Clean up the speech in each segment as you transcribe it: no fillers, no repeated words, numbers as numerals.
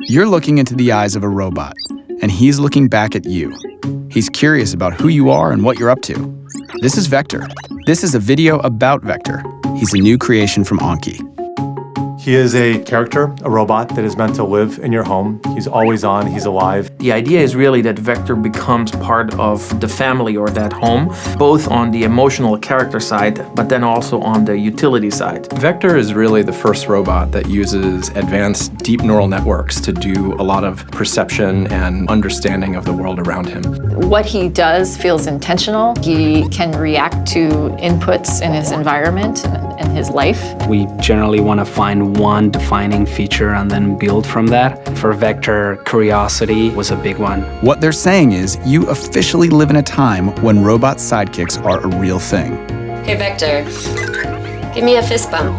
You're looking into the eyes of a robot, and he's looking back at you. He's curious about who you are and what you're up to. This is Vector. This is a video about Vector. He's a new creation from Anki. He is a character, a robot that is meant to live in your home. He's always on, he's alive. The idea is really that Vector becomes part of the family or that home, both on the emotional character side, but then also on the utility side. Vector is really the first robot that uses advanced deep neural networks to do a lot of perception and understanding of the world around him. What he does feels intentional. He can react to inputs in his environment and his life. We generally want to find one defining feature and then build from that. For Vector, curiosity was a big one. What they're saying is you officially live in a time when robot sidekicks are a real thing. Hey, Vector, give me a fist bump.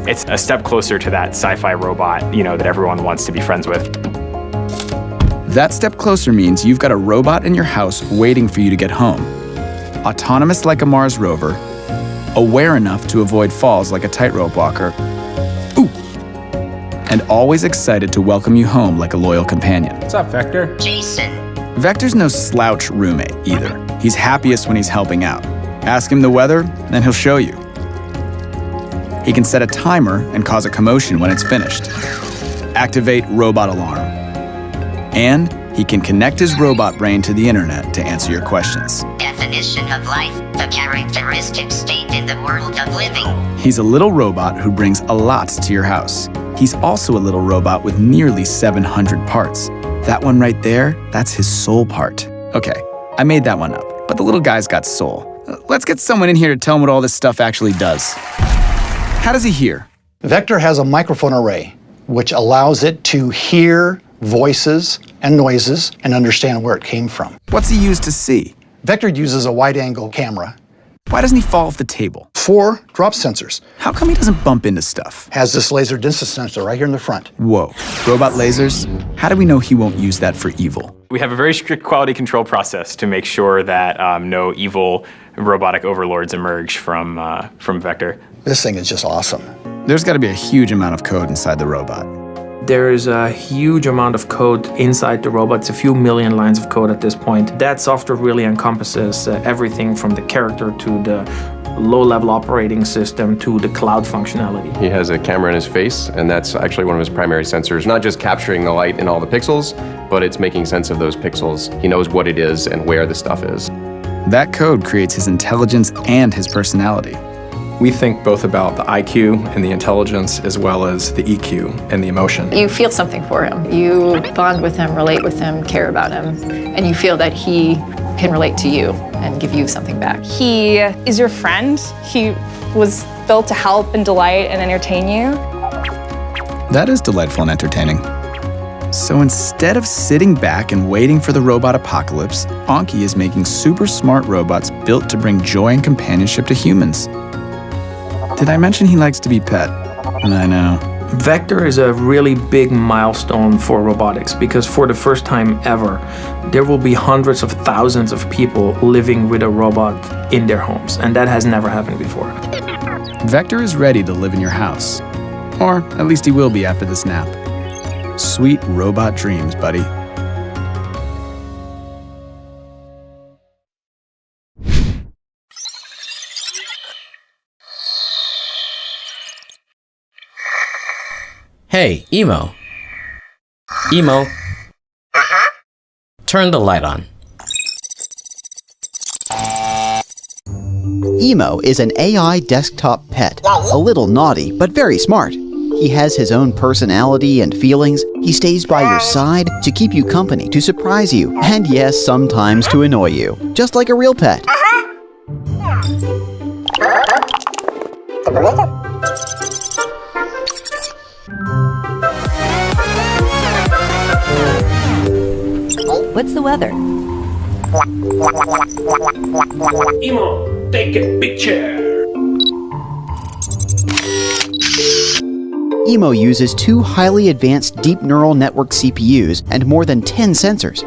It's a step closer to that sci-fi robot, that everyone wants to be friends with. That step closer means you've got a robot in your house waiting for you to get home. Autonomous like a Mars rover, aware enough to avoid falls like a tightrope walker, and always excited to welcome you home like a loyal companion. What's up, Vector? Jason. Vector's no slouch roommate either. He's happiest when he's helping out. Ask him the weather, and he'll show you. He can set a timer and cause a commotion when it's finished. Activate robot alarm. And he can connect his robot brain to the internet to answer your questions. Definition of life, the characteristic state in the world of living. He's a little robot who brings a lot to your house. He's also a little robot with nearly 700 parts. That one right there, that's his soul part. Okay, I made that one up, but the little guy's got soul. Let's get someone in here to tell him what all this stuff actually does. How does he hear? Vector has a microphone array, which allows it to hear voices and noises and understand where it came from. What's he use to see? Vector uses a wide-angle camera. Why doesn't he fall off the table? 4 drop sensors. How come he doesn't bump into stuff? Has this laser distance sensor right here in the front. Whoa, robot lasers? How do we know he won't use that for evil? We have a very strict quality control process to make sure that no evil robotic overlords emerge from Vector. This thing is just awesome. There's got to be a huge amount of code inside the robot. There is a huge amount of code inside the robot. It's a few million lines of code at this point. That software really encompasses everything from the character to the low-level operating system to the cloud functionality. He has a camera in his face, and that's actually one of his primary sensors. Not just capturing the light in all the pixels, but it's making sense of those pixels. He knows what it is and where the stuff is. That code creates his intelligence and his personality. We think both about the IQ and the intelligence as well as the EQ and the emotion. You feel something for him. You bond with him, relate with him, care about him, and you feel that he can relate to you and give you something back. He is your friend. He was built to help and delight and entertain you. That is delightful and entertaining. So instead of sitting back and waiting for the robot apocalypse, Anki is making super smart robots built to bring joy and companionship to humans. Did I mention he likes to be pet? I know. Vector is a really big milestone for robotics because for the first time ever, there will be hundreds of thousands of people living with a robot in their homes, and that has never happened before. Vector is ready to live in your house. Or at least he will be after this nap. Sweet robot dreams, buddy. Hey, Emo. Emo. Turn the light on. Emo is an AI desktop pet. A little naughty, but very smart. He has his own personality and feelings. He stays by your side to keep you company, to surprise you, and yes, sometimes to annoy you. Just like a real pet. What's the weather? Emo, take a picture. Emo uses 2 highly advanced deep neural network CPUs and more than 10 sensors.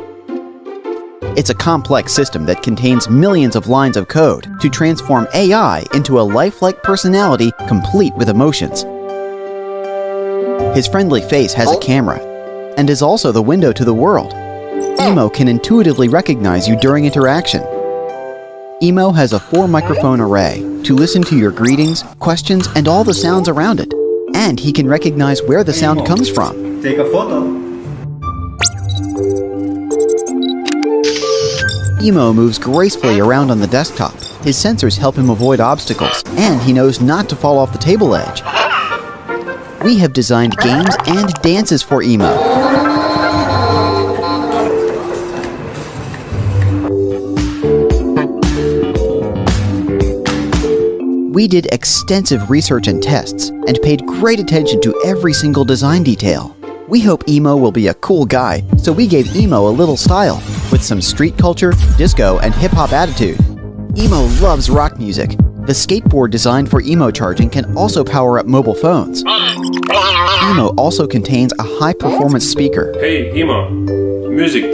It's a complex system that contains millions of lines of code to transform AI into a lifelike personality complete with emotions. His friendly face has a camera and is also the window to the world. Emo can intuitively recognize you during interaction. Emo has a 4-microphone array to listen to your greetings, questions, and all the sounds around it. And he can recognize where the sound comes from. Take a photo. Emo moves gracefully around on the desktop. His sensors help him avoid obstacles, and he knows not to fall off the table edge. We have designed games and dances for Emo. We did extensive research and tests, and paid great attention to every single design detail. We hope Emo will be a cool guy, so we gave Emo a little style, with some street culture, disco, and hip-hop attitude. Emo loves rock music. The skateboard designed for Emo charging can also power up mobile phones. Emo also contains a high-performance speaker. Hey, Emo. Music.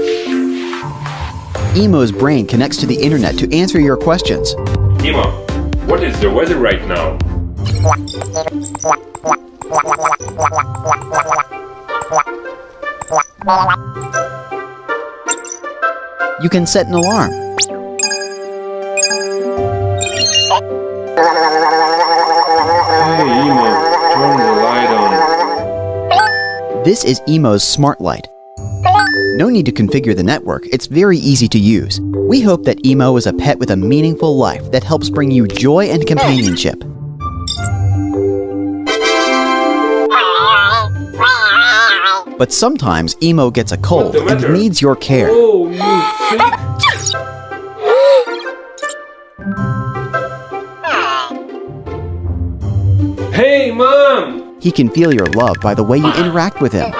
Emo's brain connects to the internet to answer your questions. Emo, what is the weather right now? You can set an alarm. Hey, Emo, turn the light on. This is Emo's smart light. No need to configure the network, it's very easy to use. We hope that Emo is a pet with a meaningful life that helps bring you joy and companionship. But sometimes Emo gets a cold and needs your care. Oh, you Hey, Mom! He can feel your love by the way you interact with him.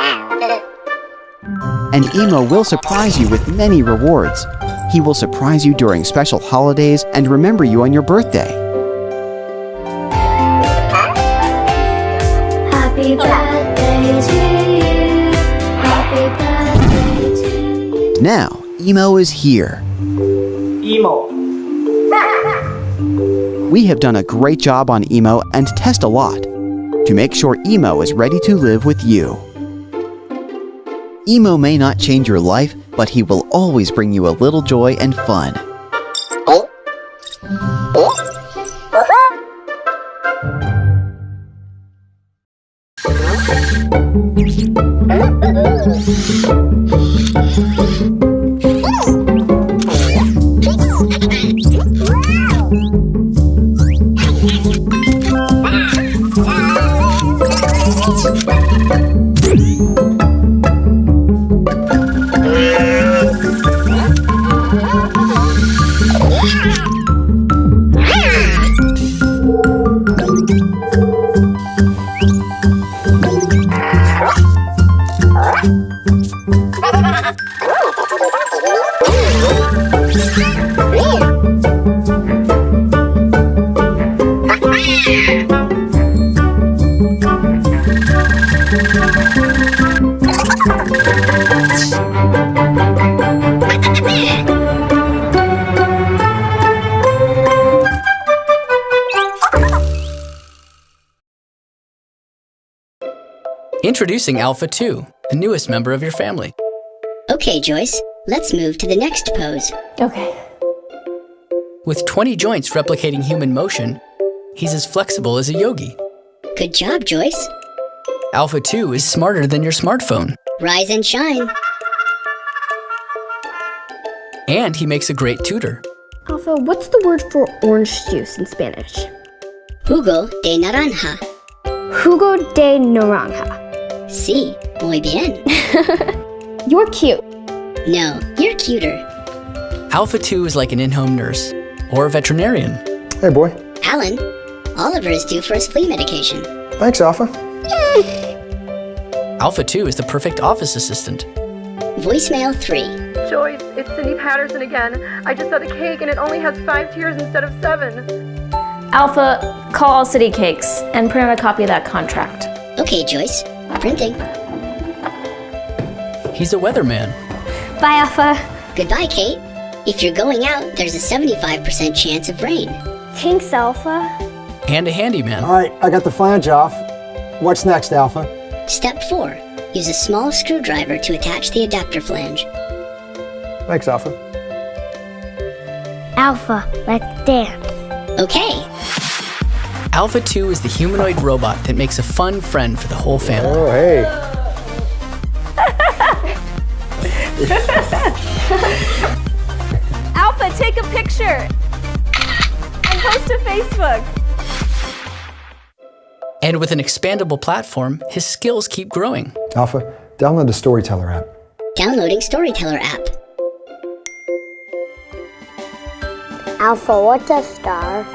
And Emo will surprise you with many rewards. He will surprise you during special holidays and remember you on your birthday. Happy birthday to you. Happy birthday to you. Now, Emo is here. Emo. We have done a great job on Emo and test a lot to make sure Emo is ready to live with you. Emo may not change your life, but he will always bring you a little joy and fun. Introducing Alpha 2, the newest member of your family. Okay, Joyce, let's move to the next pose. Okay. With 20 joints replicating human motion, he's as flexible as a yogi. Good job, Joyce. Alpha 2 is smarter than your smartphone. Rise and shine. And he makes a great tutor. Alpha, what's the word for orange juice in Spanish? Jugo de naranja. Jugo de naranja. Sí, muy bien. You're cute. No, you're cuter. Alpha 2 is like an in-home nurse or a veterinarian. Hey, boy. Alan, Oliver is due for his flea medication. Thanks, Alpha. Alpha 2 is the perfect office assistant. Voicemail 3. Joyce, it's Cindy Patterson again. I just saw the cake and it only has 5 tiers instead of 7. Alpha, call All City Cakes and print out a copy of that contract. Okay, Joyce. Printing. He's a weatherman. Bye, Alpha. Goodbye, Kate. If you're going out, there's a 75% chance of rain. Thanks, Alpha. And a handyman. All right, I got the flange off. What's next, Alpha? Step 4. Use a small screwdriver to attach the adapter flange. Thanks, Alpha. Alpha, let's dance. Okay. Alpha 2 is the humanoid robot that makes a fun friend for the whole family. Oh, hey. Alpha, take a picture and post to Facebook. And with an expandable platform, his skills keep growing. Alpha, download the Storyteller app. Downloading Storyteller app. Alpha, what's a star?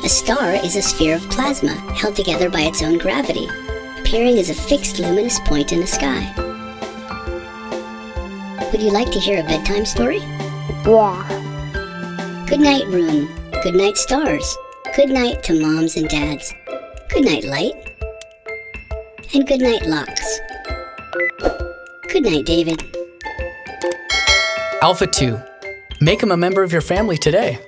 A star is a sphere of plasma held together by its own gravity, appearing as a fixed luminous point in the sky. Would you like to hear a bedtime story? Yeah. Good night, room. Good night, stars. Good night to moms and dads. Good night, light. And good night, locks. Good night, David. Alpha 2. Make him a member of your family today.